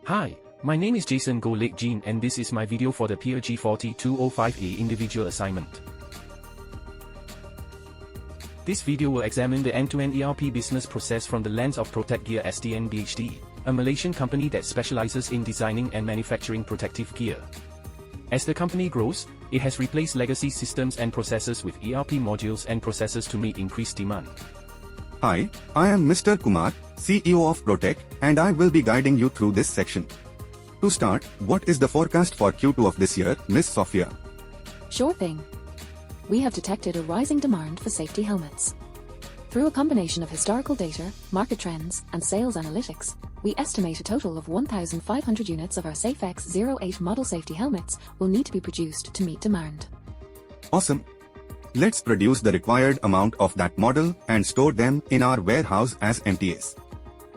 Hi, my name is Jason Go Lake Jean and this is my video for the PRG4205E individual assignment. This video will examine the end-to-end ERP business process from the lens of Protect Gear SDN BHD, a Malaysian company that specializes in designing and manufacturing protective gear. As the company grows, it has replaced legacy systems and processes with ERP modules and processes to meet increased demand. Hi, I am Mr. Kumar, CEO of Protect, and I will be guiding you through this section. To start, what is the forecast for Q2 of this year, Ms. Sophia? Sure thing. We have detected a rising demand for safety helmets. Through a combination of historical data, market trends, and sales analytics, we estimate a total of 1,500 units of our SafeX08 model safety helmets will need to be produced to meet demand. Awesome. Let's produce the required amount of that model and store them in our warehouse as MTAs.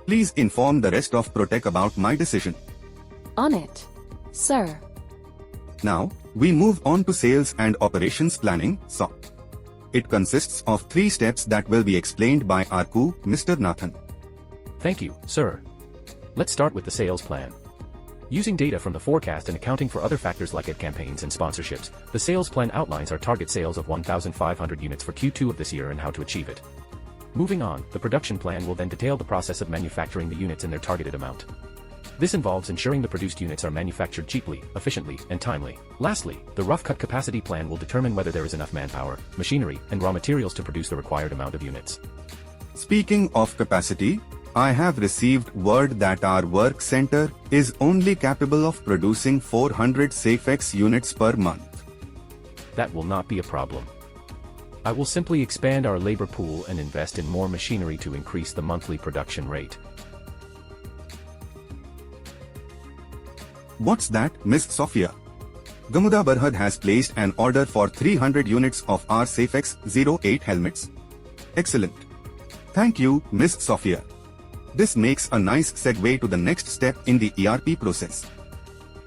Please inform the rest of Protect about my decision. On it, sir. Now, we move on to sales and operations planning, SOP. It consists of 3 steps that will be explained by our COO, Mr. Nathan. Thank you, sir. Let's start with the sales plan. Using data from the forecast and accounting for other factors like ad campaigns and sponsorships, the sales plan outlines our target sales of 1,500 units for Q2 of this year and how to achieve it. Moving on, the production plan will then detail the process of manufacturing the units in their targeted amount. This involves ensuring the produced units are manufactured cheaply, efficiently, and timely. Lastly, the rough cut capacity plan will determine whether there is enough manpower, machinery, and raw materials to produce the required amount of units. Speaking of capacity, I have received word that our work center is only capable of producing 400 SafeX units per month. That will not be a problem. I will simply expand our labor pool and invest in more machinery to increase the monthly production rate. What's that, Ms. Sophia? Gamuda Berhad has placed an order for 300 units of our SafeX08 helmets. Excellent. Thank you, Ms. Sophia. This makes a nice segue to the next step in the ERP process.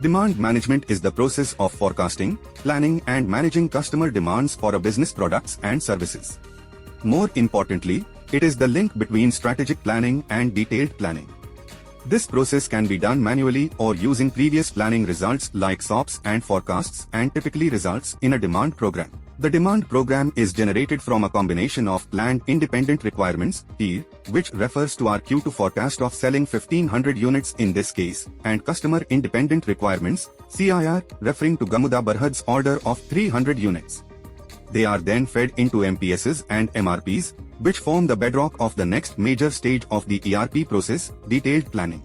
Demand management is the process of forecasting, planning and managing customer demands for a business products and services. More importantly, it is the link between strategic planning and detailed planning. This process can be done manually or using previous planning results like SOPs and forecasts and typically results in a demand program. The demand program is generated from a combination of planned independent requirements, PIR, which refers to our Q2 forecast of selling 1500 units in this case, and customer independent requirements, CIR, referring to Gamuda Berhad's order of 300 units. They are then fed into MPSs and MRPs, which form the bedrock of the next major stage of the ERP process, detailed planning.